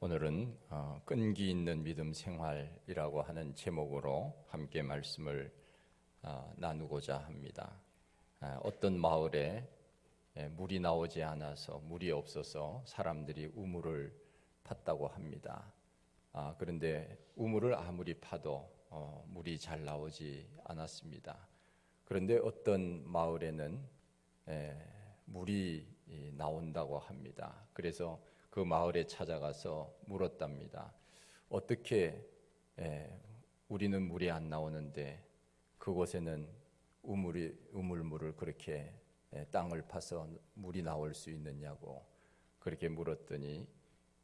오늘은 끈기 있는 믿음 생활이라고 하는 제목으로 함께 말씀을 나누고자 합니다. 어떤 마을에 물이 나오지 않아서, 물이 없어서 사람들이 우물을 팠다고 합니다. 그런데 우물을 아무리 파도 물이 잘 나오지 않았습니다. 그런데 어떤 마을에는 물이 나온다고 합니다. 그래서 그 마을에 찾아가서 물었답니다. 어떻게 우리는 물이 안 나오는데 그곳에는 우물물을 그렇게 땅을 파서 물이 나올 수 있느냐고 그렇게 물었더니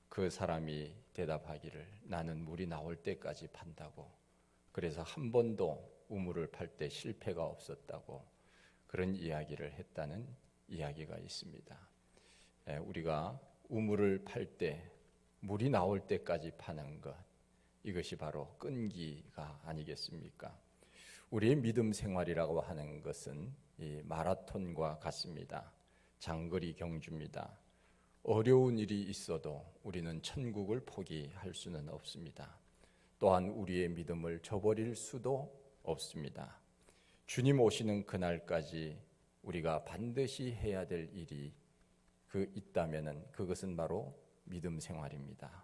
그 사람이 대답하기를 나는 물이 나올 때까지 판다고, 그래서 한 번도 우물을 팔 때 실패가 없었다고 그런 이야기를 했다는 이야기가 있습니다. 우리가 우물을 팔 때 물이 나올 때까지 파는 것, 이것이 바로 끈기가 아니겠습니까? 우리의 믿음 생활이라고 하는 것은 이 마라톤과 같습니다. 장거리 경주입니다. 어려운 일이 있어도 우리는 천국을 포기할 수는 없습니다. 또한 우리의 믿음을 저버릴 수도 없습니다. 주님 오시는 그날까지 우리가 반드시 해야 될 일이 있다면은 그것은 바로 믿음 생활입니다.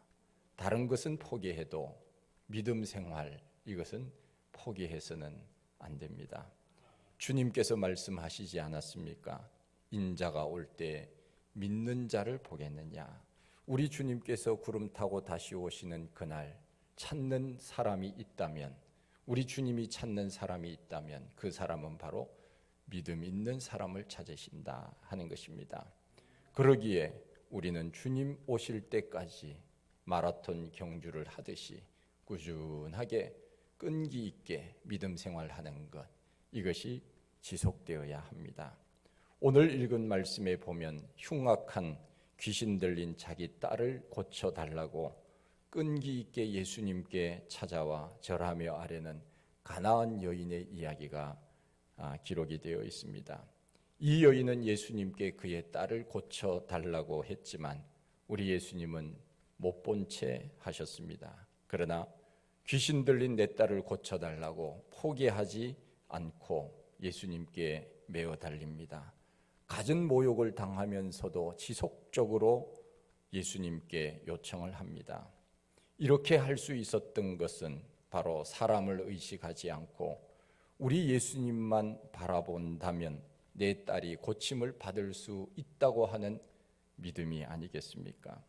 다른 것은 포기해도 믿음 생활, 이것은 포기해서는 안 됩니다. 주님께서 말씀하시지 않았습니까? 인자가 올 때 믿는 자를 보겠느냐. 우리 주님께서 구름 타고 다시 오시는 그날 찾는 사람이 있다면, 우리 주님이 찾는 사람이 있다면 그 사람은 바로 믿음 있는 사람을 찾으신다 하는 것입니다. 그러기에 우리는 주님 오실 때까지 마라톤 경주를 하듯이 꾸준하게 끈기 있게 믿음 생활하는 것, 이것이 지속되어야 합니다. 오늘 읽은 말씀에 보면 흉악한 귀신 들린 자기 딸을 고쳐달라고 끈기 있게 예수님께 찾아와 절하며 아뢰는 가나안 여인의 이야기가 기록이 되어 있습니다. 이 여인은 예수님께 그의 딸을 고쳐달라고 했지만 우리 예수님은 못 본 채 하셨습니다. 그러나 귀신 들린 내 딸을 고쳐달라고 포기하지 않고 예수님께 메어 달립니다. 갖은 모욕을 당하면서도 지속적으로 예수님께 요청을 합니다. 이렇게 할 수 있었던 것은 바로 사람을 의식하지 않고 우리 예수님만 바라본다면 내 딸이 고침을 받을 수 있다고 하는 믿음이 아니겠습니까?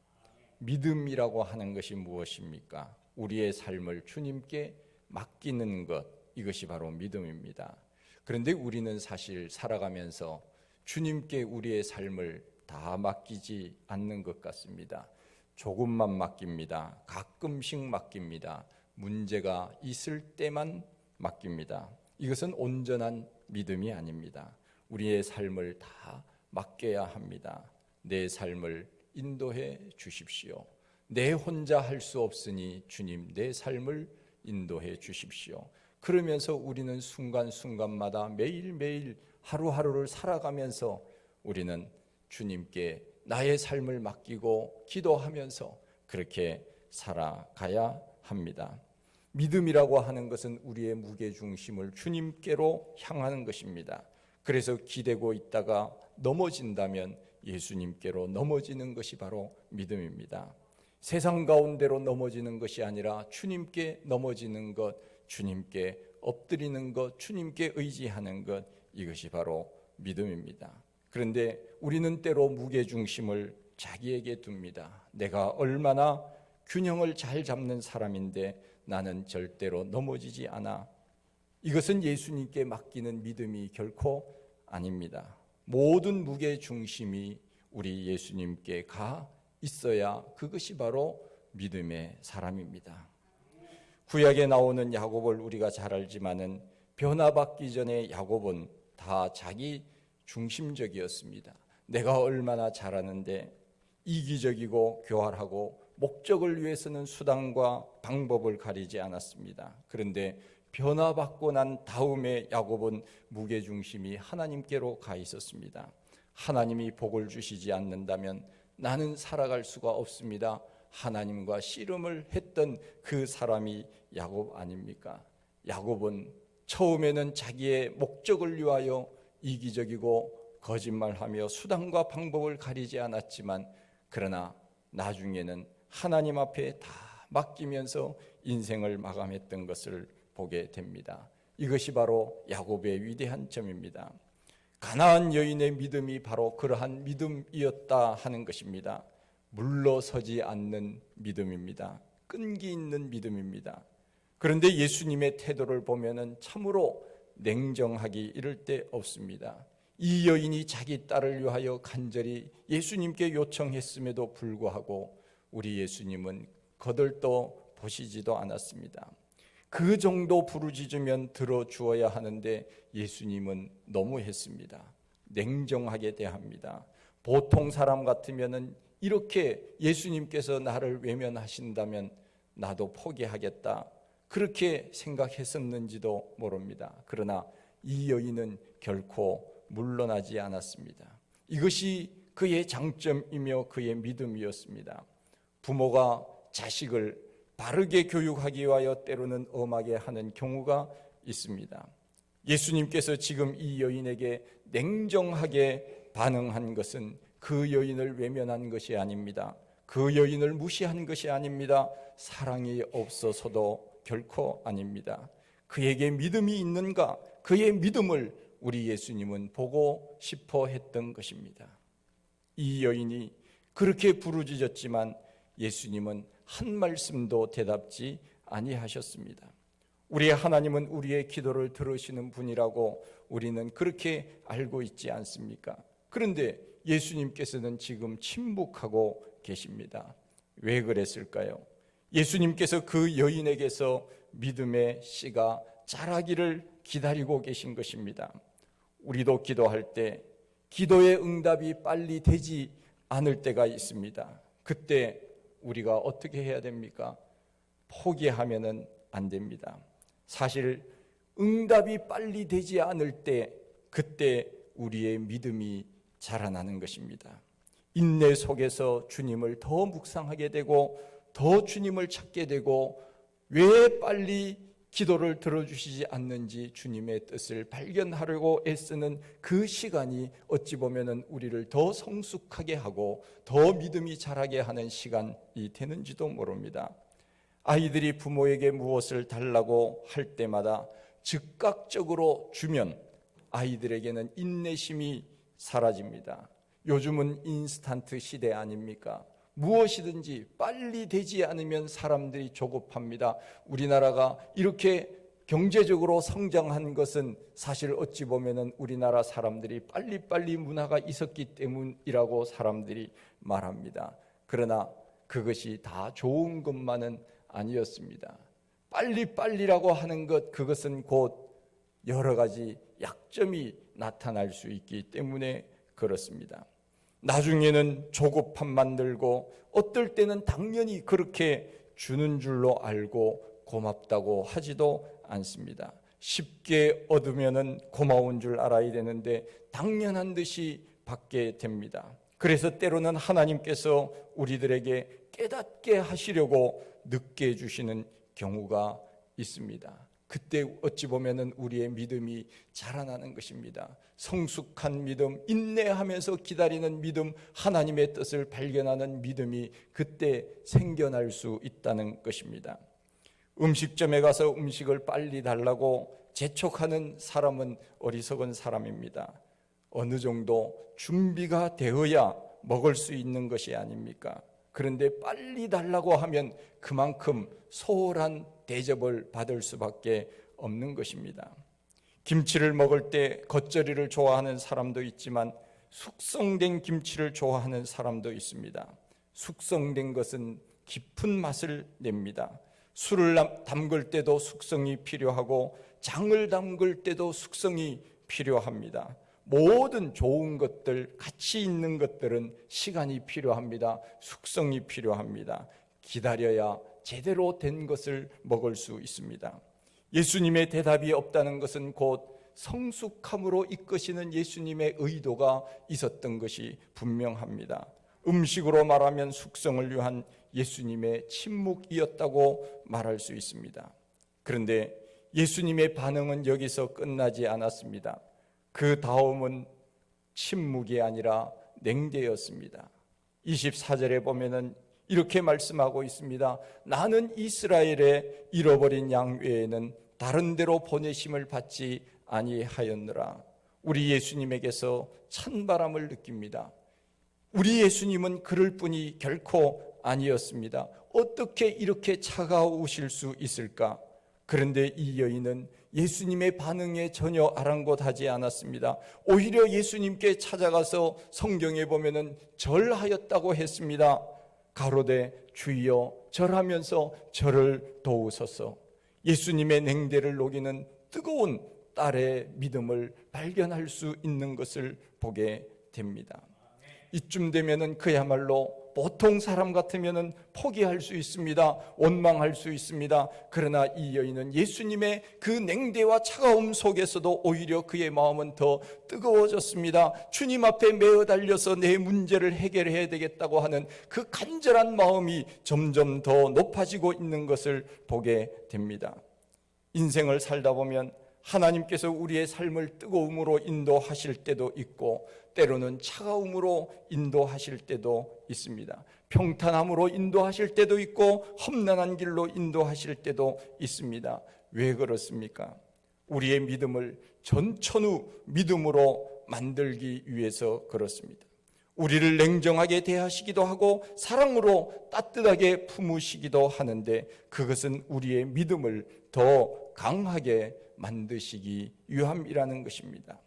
믿음이라고 하는 것이 무엇입니까? 우리의 삶을 주님께 맡기는 것, 이것이 바로 믿음입니다. 그런데 우리는 사실 살아가면서 주님께 우리의 삶을 다 맡기지 않는 것 같습니다. 조금만 맡깁니다. 가끔씩 맡깁니다. 문제가 있을 때만 맡깁니다. 이것은 온전한 믿음이 아닙니다. 우리의 삶을 다 맡겨야 합니다. 내 삶을 인도해 주십시오. 내 혼자 할 수 없으니 주님 내 삶을 인도해 주십시오. 그러면서 우리는 순간순간마다 매일매일 하루하루를 살아가면서 우리는 주님께 나의 삶을 맡기고 기도하면서 그렇게 살아가야 합니다. 믿음이라고 하는 것은 우리의 무게중심을 주님께로 향하는 것입니다. 그래서 기대고 있다가 넘어진다면 예수님께로 넘어지는 것이 바로 믿음입니다. 세상 가운데로 넘어지는 것이 아니라 주님께 넘어지는 것, 주님께 엎드리는 것, 주님께 의지하는 것, 이것이 바로 믿음입니다. 그런데 우리는 때로 무게중심을 자기에게 둡니다. 내가 얼마나 균형을 잘 잡는 사람인데 나는 절대로 넘어지지 않아. 이것은 예수님께 맡기는 믿음이 결코 아닙니다. 모든 무게중심이 우리 예수님께 가 있어야 그것이 바로 믿음의 사람입니다. 구약에 나오는 야곱을 우리가 잘 알지만은 변화받기 전에 야곱은 다 자기 중심적이었습니다. 내가 얼마나 잘하는데 이기적이고 교활하고 목적을 위해서는 수단과 방법을 가리지 않았습니다. 그런데 변화받고 난 다음에 야곱은 무게중심이 하나님께로 가 있었습니다. 하나님이 복을 주시지 않는다면 나는 살아갈 수가 없습니다. 하나님과 씨름을 했던 그 사람이 야곱 아닙니까? 야곱은 처음에는 자기의 목적을 위하여 이기적이고 거짓말하며 수단과 방법을 가리지 않았지만, 그러나 나중에는 하나님 앞에 다 맡기면서 인생을 마감했던 것을 보게 됩니다. 이것이 바로 야곱의 위대한 점입니다. 가나안 여인의 믿음이 바로 그러한 믿음이었다 하는 것입니다. 물러서지 않는 믿음입니다. 끈기 있는 믿음입니다. 그런데 예수님의 태도를 보면은 참으로 냉정하기 이를 데 없습니다. 이 여인이 자기 딸을 위하여 간절히 예수님께 요청했음에도 불구하고 우리 예수님은 거들떠 보시지도 않았습니다. 그 정도 부르짖으면 들어주어야 하는데 예수님은 너무했습니다. 냉정하게 대합니다. 보통 사람 같으면은 이렇게 예수님께서 나를 외면하신다면 나도 포기하겠다, 그렇게 생각했었는지도 모릅니다. 그러나 이 여인은 결코 물러나지 않았습니다. 이것이 그의 장점이며 그의 믿음이었습니다. 부모가 자식을 바르게 교육하기 위하여 때로는 엄하게 하는 경우가 있습니다. 예수님께서 지금 이 여인에게 냉정하게 반응한 것은 그 여인을 외면한 것이 아닙니다. 그 여인을 무시한 것이 아닙니다. 사랑이 없어서도 결코 아닙니다. 그에게 믿음이 있는가? 그의 믿음을 우리 예수님은 보고 싶어 했던 것입니다. 이 여인이 그렇게 부르짖었지만 예수님은 한 말씀도 대답지 아니하셨습니다. 우리 하나님은 우리의 기도를 들으시는 분이라고 우리는 그렇게 알고 있지 않습니까? 그런데 예수님께서는 지금 침묵하고 계십니다. 왜 그랬을까요? 예수님께서 그 여인에게서 믿음의 씨가 자라기를 기다리고 계신 것입니다. 우리도 기도할 때 기도의 응답이 빨리 되지 않을 때가 있습니다. 그때 우리가 어떻게 해야 됩니까? 포기하면은 안 됩니다. 사실 응답이 빨리 되지 않을 때, 그때 우리의 믿음이 자라나는 것입니다. 인내 속에서 주님을 더 묵상하게 되고 더 주님을 찾게 되고, 왜 빨리 기도를 들어주시지 않는지 주님의 뜻을 발견하려고 애쓰는 그 시간이 어찌 보면 우리를 더 성숙하게 하고 더 믿음이 자라게 하는 시간이 되는지도 모릅니다. 아이들이 부모에게 무엇을 달라고 할 때마다 즉각적으로 주면 아이들에게는 인내심이 사라집니다. 요즘은 인스턴트 시대 아닙니까? 무엇이든지 빨리 되지 않으면 사람들이 조급합니다. 우리나라가 이렇게 경제적으로 성장한 것은 사실 어찌 보면 우리나라 사람들이 빨리빨리 문화가 있었기 때문이라고 사람들이 말합니다. 그러나 그것이 다 좋은 것만은 아니었습니다. 빨리빨리라고 하는 것, 그것은 곧 여러 가지 약점이 나타날 수 있기 때문에 그렇습니다. 나중에는 조급함만 들고 어떨 때는 당연히 그렇게 주는 줄로 알고 고맙다고 하지도 않습니다. 쉽게 얻으면은 고마운 줄 알아야 되는데 당연한 듯이 받게 됩니다. 그래서 때로는 하나님께서 우리들에게 깨닫게 하시려고 늦게 주시는 경우가 있습니다. 그때 어찌 보면은 우리의 믿음이 자라나는 것입니다. 성숙한 믿음, 인내하면서 기다리는 믿음, 하나님의 뜻을 발견하는 믿음이 그때 생겨날 수 있다는 것입니다. 음식점에 가서 음식을 빨리 달라고 재촉하는 사람은 어리석은 사람입니다. 어느 정도 준비가 되어야 먹을 수 있는 것이 아닙니까? 그런데 빨리 달라고 하면 그만큼 소홀한 대접을 받을 수밖에 없는 것입니다. 김치를 먹을 때 겉절이를 좋아하는 사람도 있지만 숙성된 김치를 좋아하는 사람도 있습니다. 숙성된 것은 깊은 맛을 냅니다. 술을 담글 때도 숙성이 필요하고 장을 담글 때도 숙성이 필요합니다. 모든 좋은 것들, 가치 있는 것들은 시간이 필요합니다. 숙성이 필요합니다. 기다려야 제대로 된 것을 먹을 수 있습니다. 예수님의 대답이 없다는 것은 곧 성숙함으로 이끄시는 예수님의 의도가 있었던 것이 분명합니다. 음식으로 말하면 숙성을 위한 예수님의 침묵이었다고 말할 수 있습니다. 그런데 예수님의 반응은 여기서 끝나지 않았습니다. 그 다음은 침묵이 아니라 냉대였습니다. 24절에 보면은 이렇게 말씀하고 있습니다. 나는 이스라엘의 잃어버린 양 외에는 다른 데로 보내심을 받지 아니하였느라. 우리 예수님에게서 찬바람을 느낍니다. 우리 예수님은 그럴 뿐이 결코 아니었습니다. 어떻게 이렇게 차가우실 수 있을까? 그런데 이 여인은 예수님의 반응에 전혀 아랑곳하지 않았습니다. 오히려 예수님께 찾아가서 성경에 보면은 절하였다고 했습니다. 가로되 주여 절하면서 저를 도우소서. 예수님의 냉대를 녹이는 뜨거운 딸의 믿음을 발견할 수 있는 것을 보게 됩니다. 이쯤 되면은 그야말로 보통 사람 같으면은 포기할 수 있습니다. 원망할 수 있습니다. 그러나 이 여인은 예수님의 그 냉대와 차가움 속에서도 오히려 그의 마음은 더 뜨거워졌습니다. 주님 앞에 매어 달려서 내 문제를 해결해야 되겠다고 하는 그 간절한 마음이 점점 더 높아지고 있는 것을 보게 됩니다. 인생을 살다 보면 하나님께서 우리의 삶을 뜨거움으로 인도하실 때도 있고 때로는 차가움으로 인도하실 때도 있습니다. 평탄함으로 인도하실 때도 있고 험난한 길로 인도하실 때도 있습니다. 왜 그렇습니까? 우리의 믿음을 전천후 믿음으로 만들기 위해서 그렇습니다. 우리를 냉정하게 대하시기도 하고 사랑으로 따뜻하게 품으시기도 하는데 그것은 우리의 믿음을 더 강하게 만드시기 위함이라는 것입니다.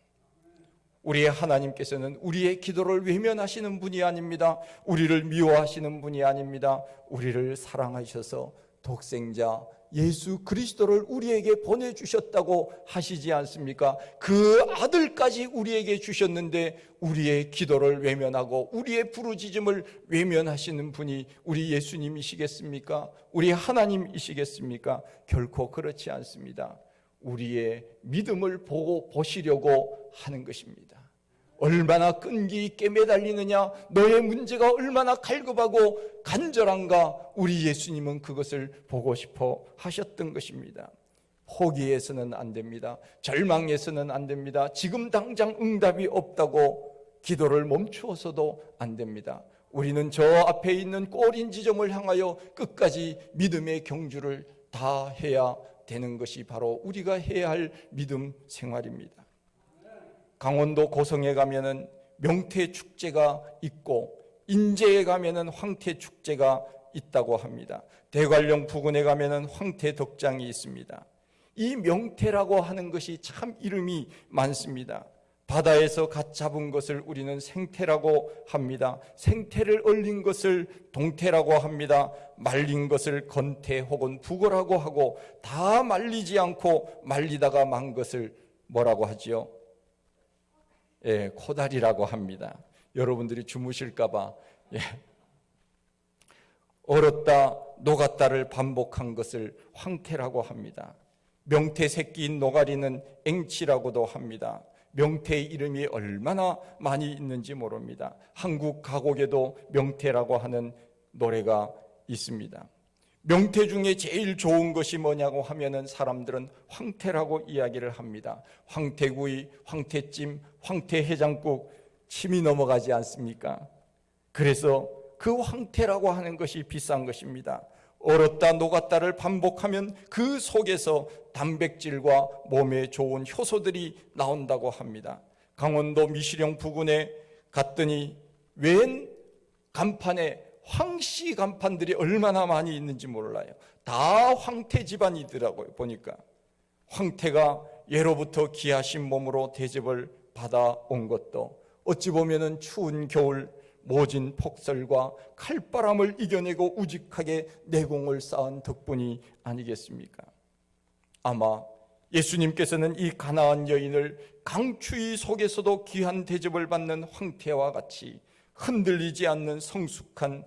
우리의 하나님께서는 우리의 기도를 외면하시는 분이 아닙니다. 우리를 미워하시는 분이 아닙니다. 우리를 사랑하셔서 독생자 예수 그리스도를 우리에게 보내주셨다고 하시지 않습니까? 그 아들까지 우리에게 주셨는데 우리의 기도를 외면하고 우리의 부르짖음을 외면하시는 분이 우리 예수님이시겠습니까? 우리 하나님이시겠습니까? 결코 그렇지 않습니다. 우리의 믿음을 보시려고 하는 것입니다. 얼마나 끈기 있게 매달리느냐, 너의 문제가 얼마나 갈급하고 간절한가, 우리 예수님은 그것을 보고 싶어 하셨던 것입니다. 포기해서는 안 됩니다. 절망해서는 안 됩니다. 지금 당장 응답이 없다고 기도를 멈추어서도 안 됩니다. 우리는 저 앞에 있는 꼬린 지점을 향하여 끝까지 믿음의 경주를 다 해야 되는 것이 바로 우리가 해야 할 믿음 생활입니다. 강원도 고성에 가면은 명태 축제가 있고 인제에 가면은 황태 축제가 있다고 합니다. 대관령 부근에 가면은 황태 덕장이 있습니다. 이 명태라고 하는 것이 참 이름이 많습니다. 바다에서 갓 잡은 것을 우리는 생태라고 합니다. 생태를 얼린 것을 동태라고 합니다. 말린 것을 건태 혹은 북어라고 하고 다 말리지 않고 말리다가 만 것을 뭐라고 하지요? 코다리라고 합니다. 여러분들이 주무실까봐 얼었다 녹았다를 반복한 것을 황태라고 합니다. 명태 새끼인 노가리는 앵치라고도 합니다. 명태의 이름이 얼마나 많이 있는지 모릅니다. 한국 가곡에도 명태라고 하는 노래가 있습니다. 명태 중에 제일 좋은 것이 뭐냐고 하면은 사람들은 황태라고 이야기를 합니다. 황태구이, 황태찜, 황태해장국 침이 넘어가지 않습니까? 그래서 그 황태라고 하는 것이 비싼 것입니다. 얼었다 녹았다를 반복하면 그 속에서 단백질과 몸에 좋은 효소들이 나온다고 합니다. 강원도 미시령 부근에 갔더니 웬 간판에 황씨 간판들이 얼마나 많이 있는지 몰라요. 다 황태 집안이더라고요. 보니까 황태가 예로부터 귀하신 몸으로 대접을 받아온 것도 어찌 보면은 추운 겨울 모진 폭설과 칼바람을 이겨내고 우직하게 내공을 쌓은 덕분이 아니겠습니까? 아마 예수님께서는 이 가나안 여인을 강추위 속에서도 귀한 대접을 받는 황태와 같이 흔들리지 않는 성숙한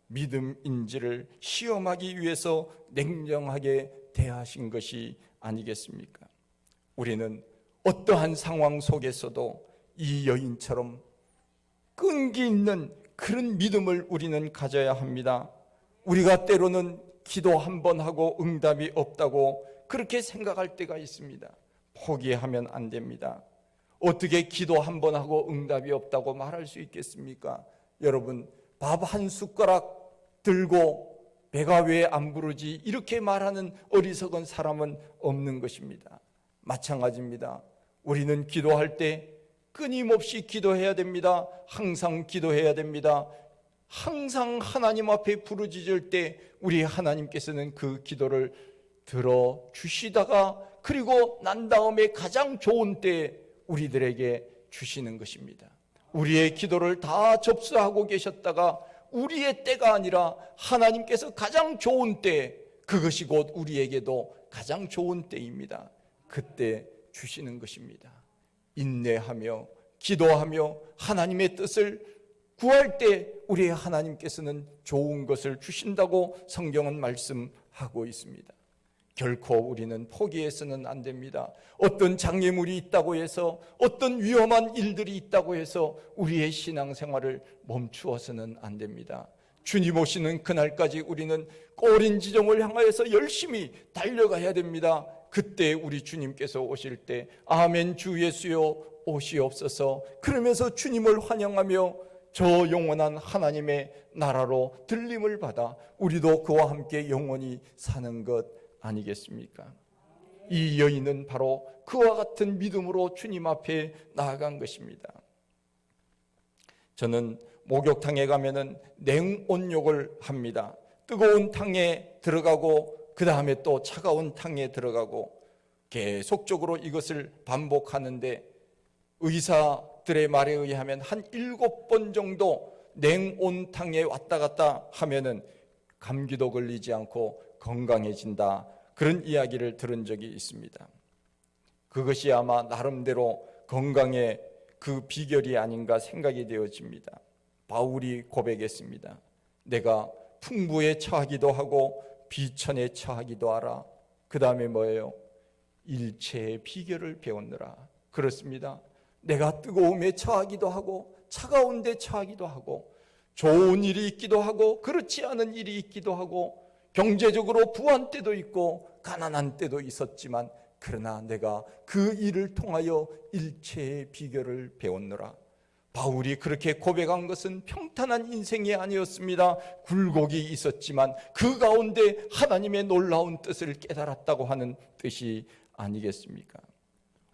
믿음인지를 시험하기 위해서 냉정하게 대하신 것이 아니겠습니까? 우리는 어떠한 상황 속에서도 이 여인처럼 끈기 있는 그런 믿음을 우리는 가져야 합니다. 우리가 때로는 기도 한 번 하고 응답이 없다고 그렇게 생각할 때가 있습니다. 포기하면 안 됩니다. 어떻게 기도 한 번 하고 응답이 없다고 말할 수 있겠습니까? 여러분, 밥 한 숟가락 들고 배가 왜 안 부르지? 이렇게 말하는 어리석은 사람은 없는 것입니다. 마찬가지입니다. 우리는 기도할 때 끊임없이 기도해야 됩니다. 항상 기도해야 됩니다. 항상 하나님 앞에 부르짖을 때 우리 하나님께서는 그 기도를 들어주시다가 그리고 난 다음에 가장 좋은 때에 우리들에게 주시는 것입니다. 우리의 기도를 다 접수하고 계셨다가 우리의 때가 아니라 하나님께서 가장 좋은 때, 그것이 곧 우리에게도 가장 좋은 때입니다. 그때 주시는 것입니다. 인내하며 기도하며 하나님의 뜻을 구할 때 우리의 하나님께서는 좋은 것을 주신다고 성경은 말씀하고 있습니다. 결코 우리는 포기해서는 안 됩니다. 어떤 장애물이 있다고 해서, 어떤 위험한 일들이 있다고 해서 우리의 신앙생활을 멈추어서는 안 됩니다. 주님 오시는 그날까지 우리는 꼬린 지점을 향하여서 열심히 달려가야 됩니다. 그때 우리 주님께서 오실 때 아멘 주 예수여 오시옵소서 그러면서 주님을 환영하며 저 영원한 하나님의 나라로 들림을 받아 우리도 그와 함께 영원히 사는 것 아니겠습니까? 이 여인은 바로 그와 같은 믿음으로 주님 앞에 나아간 것입니다. 저는 목욕탕에 가면은 냉온욕을 합니다. 뜨거운 탕에 들어가고 그 다음에 또 차가운 탕에 들어가고 계속적으로 이것을 반복하는데 의사들의 말에 의하면 한 7번 정도 냉온탕에 왔다 갔다 하면은 감기도 걸리지 않고 건강해진다, 그런 이야기를 들은 적이 있습니다. 그것이 아마 나름대로 건강의 그 비결이 아닌가 생각이 되어집니다. 바울이 고백했습니다. 내가 풍부에 처하기도 하고 비천에 처하기도 하라. 그 다음에 뭐예요? 일체의 비결을 배웠느라. 그렇습니다. 내가 뜨거움에 처하기도 하고 차가운 데 처하기도 하고 좋은 일이 있기도 하고 그렇지 않은 일이 있기도 하고 경제적으로 부한 때도 있고 가난한 때도 있었지만 그러나 내가 그 일을 통하여 일체의 비결을 배웠노라. 바울이 그렇게 고백한 것은 평탄한 인생이 아니었습니다. 굴곡이 있었지만 그 가운데 하나님의 놀라운 뜻을 깨달았다고 하는 뜻이 아니겠습니까?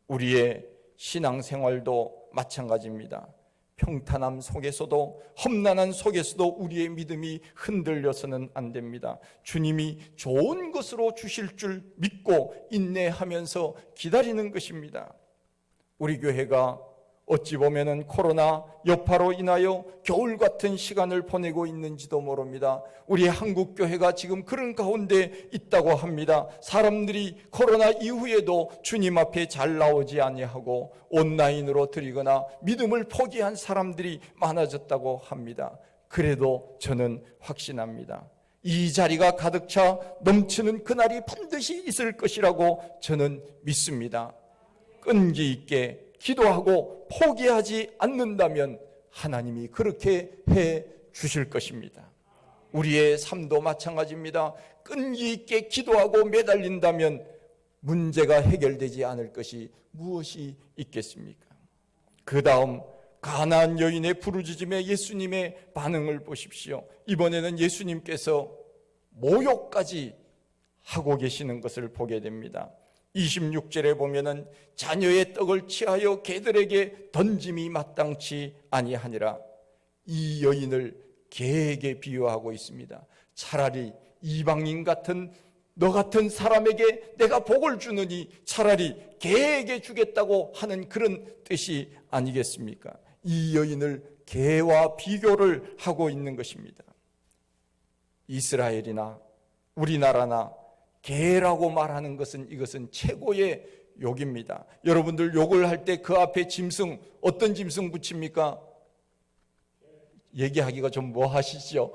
우리의 신앙생활도 마찬가지입니다. 평탄함 속에서도 험난한 속에서도 우리의 믿음이 흔들려서는 안 됩니다. 주님이 좋은 것으로 주실 줄 믿고 인내하면서 기다리는 것입니다. 우리 교회가 어찌 보면은 코로나 여파로 인하여 겨울 같은 시간을 보내고 있는지도 모릅니다. 우리 한국 교회가 지금 그런 가운데 있다고 합니다. 사람들이 코로나 이후에도 주님 앞에 잘 나오지 아니하고 온라인으로 드리거나 믿음을 포기한 사람들이 많아졌다고 합니다. 그래도 저는 확신합니다. 이 자리가 가득 차 넘치는 그날이 반드시 있을 것이라고 저는 믿습니다. 끈기 있게 기도하고 포기하지 않는다면 하나님이 그렇게 해 주실 것입니다. 우리의 삶도 마찬가지입니다. 끈기 있게 기도하고 매달린다면 문제가 해결되지 않을 것이 무엇이 있겠습니까? 그 다음 가나안 여인의 부르짖음에 예수님의 반응을 보십시오. 이번에는 예수님께서 모욕까지 하고 계시는 것을 보게 됩니다. 26절에 보면은 자녀의 떡을 취하여 개들에게 던짐이 마땅치 아니하니라. 이 여인을 개에게 비유하고 있습니다. 차라리 이방인 같은 너 같은 사람에게 내가 복을 주느니 차라리 개에게 주겠다고 하는 그런 뜻이 아니겠습니까? 이 여인을 개와 비교를 하고 있는 것입니다. 이스라엘이나 우리나라나 개라고 말하는 것은 이것은 최고의 욕입니다. 여러분들 욕을 할 때 그 앞에 짐승, 어떤 짐승 붙입니까? 얘기하기가 좀 뭐하시죠?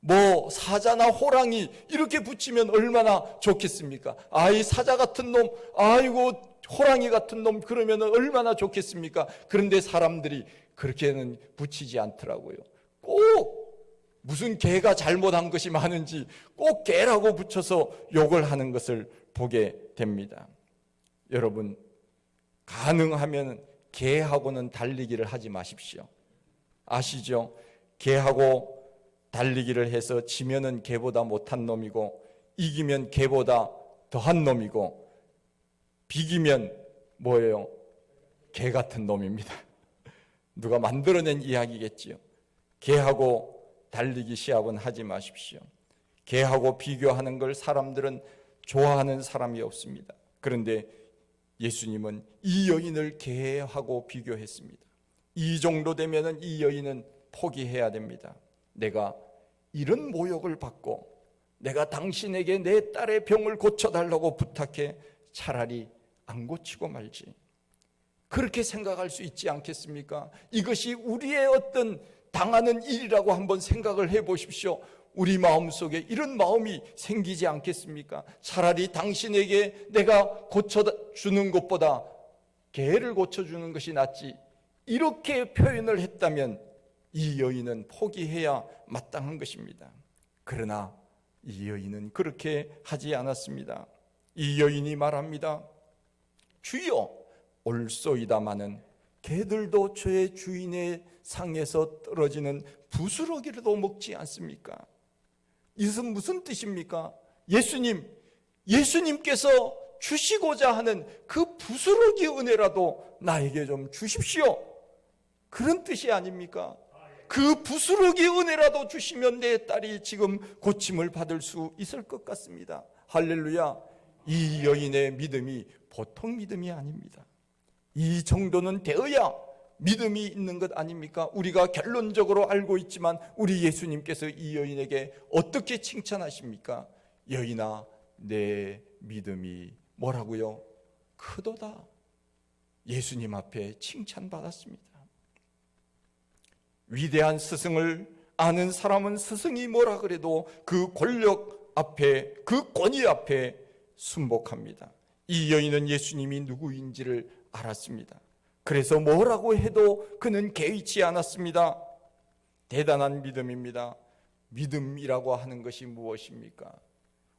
뭐 사자나 호랑이 이렇게 붙이면 얼마나 좋겠습니까? 아이 사자 같은 놈, 아이고 호랑이 같은 놈 그러면 얼마나 좋겠습니까? 그런데 사람들이 그렇게는 붙이지 않더라고요. 꼭 무슨 개가 잘못한 것이 많은지 꼭 개라고 붙여서 욕을 하는 것을 보게 됩니다. 여러분, 가능하면 개하고는 달리기를 하지 마십시오. 아시죠? 개하고 달리기를 해서 지면은 개보다 못한 놈이고 이기면 개보다 더한 놈이고 비기면 뭐예요? 개 같은 놈입니다. 누가 만들어낸 이야기겠지요. 개하고 달리기 시합은 하지 마십시오. 개하고 비교하는 걸 사람들은 좋아하는 사람이 없습니다. 그런데 예수님은 이 여인을 개하고 비교했습니다. 이 정도 되면은 이 여인은 포기해야 됩니다. 내가 이런 모욕을 받고 내가 당신에게 내 딸의 병을 고쳐달라고 부탁해 차라리 안 고치고 말지. 그렇게 생각할 수 있지 않겠습니까? 이것이 우리의 어떤 당하는 일이라고 한번 생각을 해보십시오. 우리 마음속에 이런 마음이 생기지 않겠습니까? 차라리 당신에게 내가 고쳐주는 것보다 개를 고쳐주는 것이 낫지. 이렇게 표현을 했다면 이 여인은 포기해야 마땅한 것입니다. 그러나 이 여인은 그렇게 하지 않았습니다. 이 여인이 말합니다. 주여, 올소이다마는 개들도 저의 주인의 상에서 떨어지는 부스러기라도 먹지 않습니까? 이것은 무슨 뜻입니까? 예수님께서 주시고자 하는 그 부스러기 은혜라도 나에게 좀 주십시오. 그런 뜻이 아닙니까? 그 부스러기 은혜라도 주시면 내 딸이 지금 고침을 받을 수 있을 것 같습니다. 할렐루야. 이 여인의 믿음이 보통 믿음이 아닙니다. 이 정도는 되어야 믿음이 있는 것 아닙니까? 우리가 결론적으로 알고 있지만 우리 예수님께서 이 여인에게 어떻게 칭찬하십니까? 여인아, 내 믿음이 뭐라고요? 크도다. 예수님 앞에 칭찬받았습니다. 위대한 스승을 아는 사람은 스승이 뭐라 그래도 그 권력 앞에, 그 권위 앞에 순복합니다. 이 여인은 예수님이 누구인지를 알았습니다. 그래서 뭐라고 해도 그는 개의치 않았습니다. 대단한 믿음입니다. 믿음이라고 하는 것이 무엇입니까?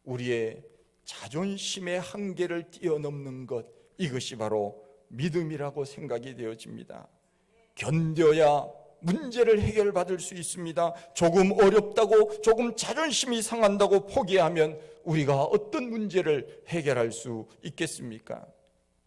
우리의 자존심의 한계를 뛰어넘는 것, 이것이 바로 믿음이라고 생각이 되어집니다. 견뎌야 문제를 해결받을 수 있습니다. 조금 어렵다고, 조금 자존심이 상한다고 포기하면 우리가 어떤 문제를 해결할 수 있겠습니까?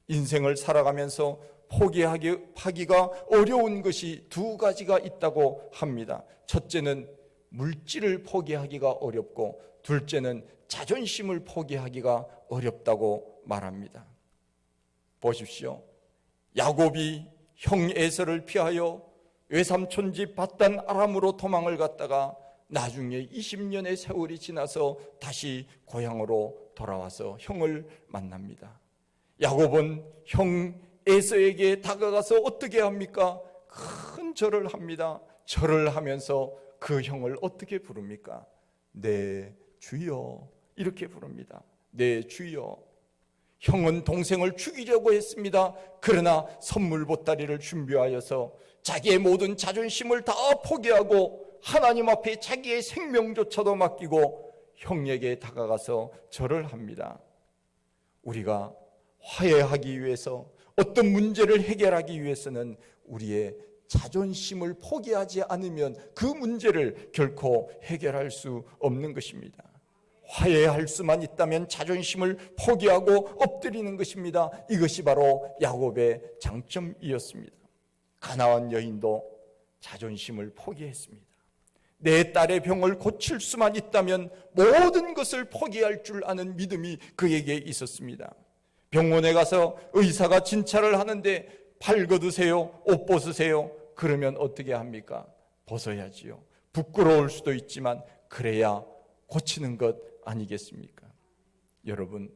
인생을 살아가면서 포기하기가 어려운 것이 두 가지가 있다고 합니다. 첫째는 물질을 포기하기가 어렵고, 둘째는 자존심을 포기하기가 어렵다고 말합니다. 보십시오. 야곱이 형 에서를 피하여 외삼촌 집 밧단 아람으로 도망을 갔다가 나중에 20년의 세월이 지나서 다시 고향으로 돌아와서 형을 만납니다. 야곱은 형 에서에게 다가가서 어떻게 합니까? 큰 절을 합니다. 절을 하면서 그 형을 어떻게 부릅니까? 내 주여, 이렇게 부릅니다. 내 주여. 형은 동생을 죽이려고 했습니다. 그러나 선물 보따리를 준비하여서 자기의 모든 자존심을 다 포기하고 하나님 앞에 자기의 생명조차도 맡기고 형에게 다가가서 절을 합니다. 우리가 화해하기 위해서, 어떤 문제를 해결하기 위해서는 우리의 자존심을 포기하지 않으면 그 문제를 결코 해결할 수 없는 것입니다. 화해할 수만 있다면 자존심을 포기하고 엎드리는 것입니다. 이것이 바로 야곱의 장점이었습니다. 가나안 여인도 자존심을 포기했습니다. 내 딸의 병을 고칠 수만 있다면 모든 것을 포기할 줄 아는 믿음이 그에게 있었습니다. 병원에 가서 의사가 진찰을 하는데 팔 걷으세요, 옷 벗으세요. 그러면 어떻게 합니까? 벗어야지요. 부끄러울 수도 있지만 그래야 고치는 것 아니겠습니까? 여러분,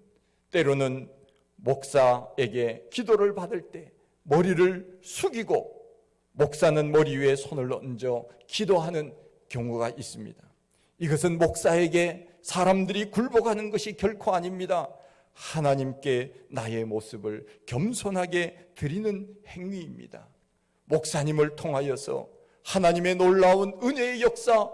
때로는 목사에게 기도를 받을 때 머리를 숙이고 목사는 머리 위에 손을 얹어 기도하는 경우가 있습니다. 이것은 목사에게 사람들이 굴복하는 것이 결코 아닙니다. 하나님께 나의 모습을 겸손하게 드리는 행위입니다. 목사님을 통하여서 하나님의 놀라운 은혜의 역사,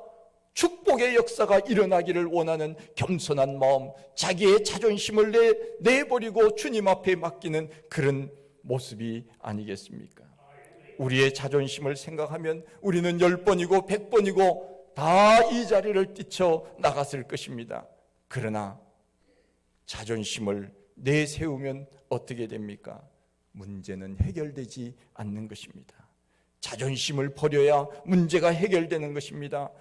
축복의 역사가 일어나기를 원하는 겸손한 마음, 자기의 자존심을 내버리고 주님 앞에 맡기는 그런 모습이 아니겠습니까? 우리의 자존심을 생각하면 우리는 10번이고 100번이고 다 이 자리를 뛰쳐 나갔을 것입니다. 그러나 자존심을 내세우면 어떻게 됩니까? 문제는 해결되지 않는 것입니다. 자존심을 버려야 문제가 해결되는 것입니다.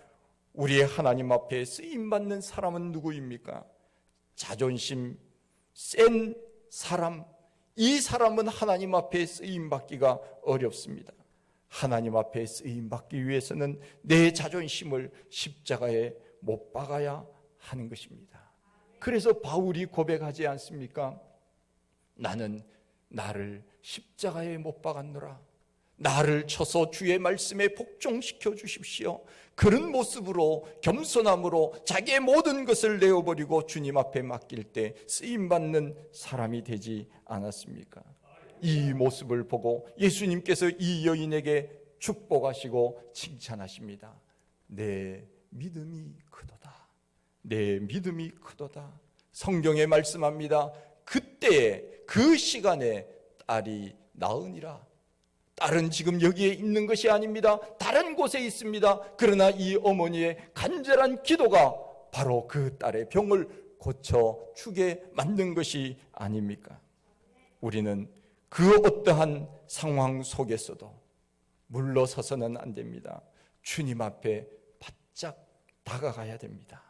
우리의 하나님 앞에 쓰임받는 사람은 누구입니까? 자존심 센 사람, 이 사람은 하나님 앞에 쓰임받기가 어렵습니다. 하나님 앞에 쓰임받기 위해서는 내 자존심을 십자가에 못 박아야 하는 것입니다. 그래서 바울이 고백하지 않습니까? 나는 나를 십자가에 못 박았노라. 나를 쳐서 주의 말씀에 복종시켜 주십시오. 그런 모습으로 겸손함으로 자기의 모든 것을 내어버리고 주님 앞에 맡길 때 쓰임받는 사람이 되지 않았습니까? 이 모습을 보고 예수님께서 이 여인에게 축복하시고 칭찬하십니다. 내 믿음이 크도다. 내 믿음이 크도다. 성경에 말씀합니다. 그때에 그 시간에 딸이 나으니라. 딸은 지금 여기에 있는 것이 아닙니다. 다른 곳에 있습니다. 그러나 이 어머니의 간절한 기도가 바로 그 딸의 병을 고쳐주게 만든 것이 아닙니까? 우리는 그 어떠한 상황 속에서도 물러서서는 안 됩니다. 주님 앞에 바짝 다가가야 됩니다.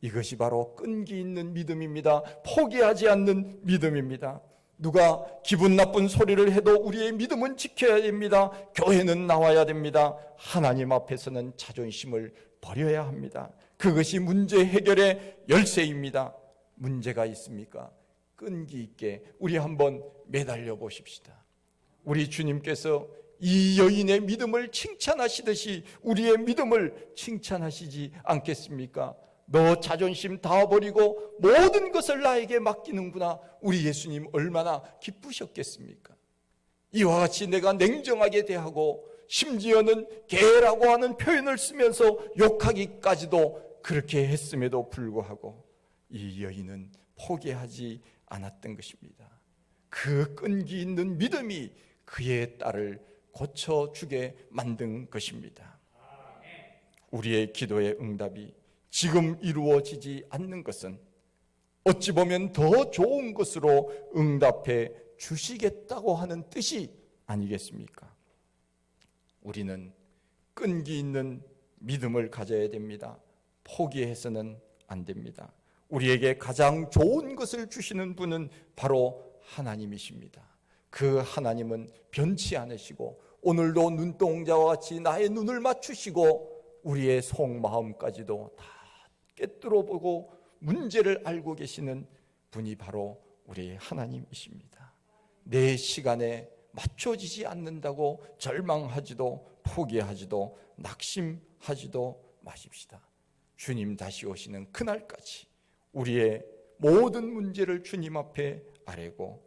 이것이 바로 끈기 있는 믿음입니다. 포기하지 않는 믿음입니다. 누가 기분 나쁜 소리를 해도 우리의 믿음은 지켜야 됩니다. 교회는 나와야 됩니다. 하나님 앞에서는 자존심을 버려야 합니다. 그것이 문제 해결의 열쇠입니다. 문제가 있습니까? 끈기 있게 우리 한번 매달려 보십시다. 우리 주님께서 이 여인의 믿음을 칭찬하시듯이 우리의 믿음을 칭찬하시지 않겠습니까? 너 자존심 다 버리고 모든 것을 나에게 맡기는구나. 우리 예수님 얼마나 기쁘셨겠습니까? 이와 같이 내가 냉정하게 대하고 심지어는 개라고 하는 표현을 쓰면서 욕하기까지도 그렇게 했음에도 불구하고 이 여인은 포기하지 않았던 것입니다. 그 끈기 있는 믿음이 그의 딸을 고쳐주게 만든 것입니다. 우리의 기도의 응답이 지금 이루어지지 않는 것은 어찌 보면 더 좋은 것으로 응답해 주시겠다고 하는 뜻이 아니겠습니까? 우리는 끈기 있는 믿음을 가져야 됩니다. 포기해서는 안 됩니다. 우리에게 가장 좋은 것을 주시는 분은 바로 하나님이십니다. 그 하나님은 변치 않으시고 오늘도 눈동자와 같이 나의 눈을 맞추시고 우리의 속마음까지도 다 꿰뚫어 보고 문제를 알고 계시는 분이 바로 우리 하나님이십니다. 내 시간에 맞춰지지 않는다고 절망하지도 포기하지도 낙심하지도 마십시다. 주님 다시 오시는 그날까지 우리의 모든 문제를 주님 앞에 아뢰고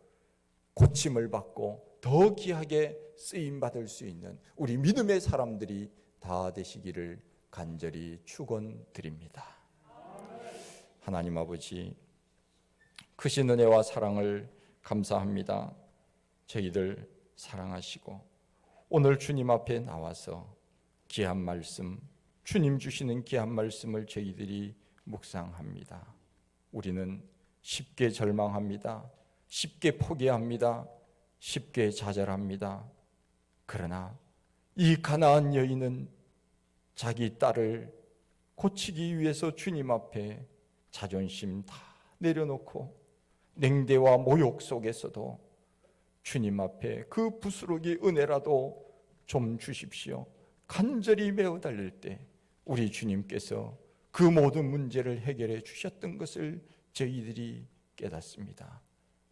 고침을 받고 더 귀하게 쓰임받을 수 있는 우리 믿음의 사람들이 다 되시기를 간절히 축원드립니다. 하나님 아버지, 크신 은혜와 사랑을 감사합니다. 저희들 사랑하시고 오늘 주님 앞에 나와서 귀한 말씀, 주님 주시는 귀한 말씀을 저희들이 묵상합니다. 우리는 쉽게 절망합니다. 쉽게 포기합니다. 쉽게 좌절합니다. 그러나 이 가나안 여인은 자기 딸을 고치기 위해서 주님 앞에 자존심 다 내려놓고 냉대와 모욕 속에서도 주님 앞에 그 부스러기 은혜라도 좀 주십시오. 간절히 메어 달릴 때 우리 주님께서 그 모든 문제를 해결해 주셨던 것을 저희들이 깨닫습니다.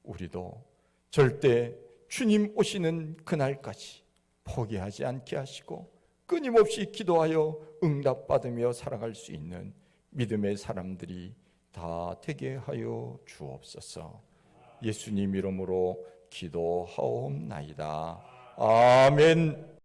우리도 절대 주님 오시는 그날까지 포기하지 않게 하시고 끊임없이 기도하여 응답받으며 살아갈 수 있는 믿음의 사람들이 다 되게 하여 주옵소서. 예수님 이름으로 기도하옵나이다. 아멘.